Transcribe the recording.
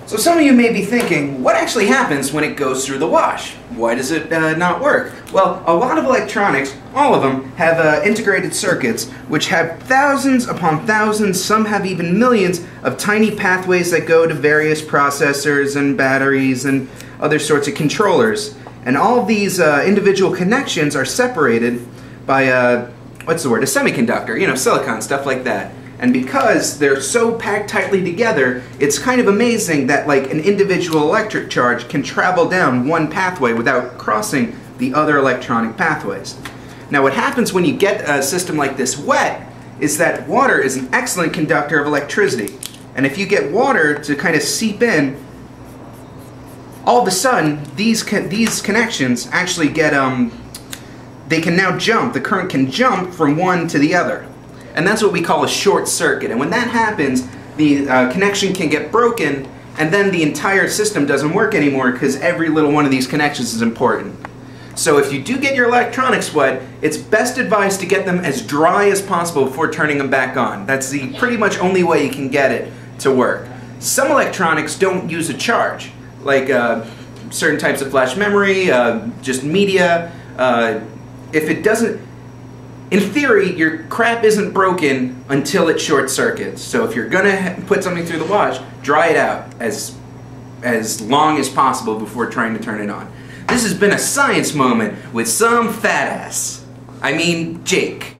So some of you may be thinking, what actually happens when it goes through the wash? Why does it not work? Well, a lot of electronics, all of them, have integrated circuits which have thousands upon thousands, some have even millions of tiny pathways that go to various processors and batteries and other sorts of controllers. And all of these individual connections are separated by, what's the word, a semiconductor, silicon, stuff like that. And because they're so packed tightly together, it's kind of amazing that like an individual electric charge can travel down one pathway without crossing the other electronic pathways. Now what happens when you get a system like this wet is that water is an excellent conductor of electricity. And if you get water to kind of seep in, all of a sudden these connections actually get, they can now jump. The current can jump from one to the other. And that's what we call a short circuit. And when that happens, the connection can get broken, and then the entire system doesn't work anymore because every little one of these connections is important. So if you do get your electronics wet, it's best advised to get them as dry as possible before turning them back on. That's the pretty much only way you can get it to work. Some electronics don't use a charge, like certain types of flash memory, just media. If it doesn't, in theory, your crap isn't broken until it short circuits. So if you're gonna put something through the wash, dry it out as long as possible before trying to turn it on. This has been a science moment with some fat ass. I mean, Jake.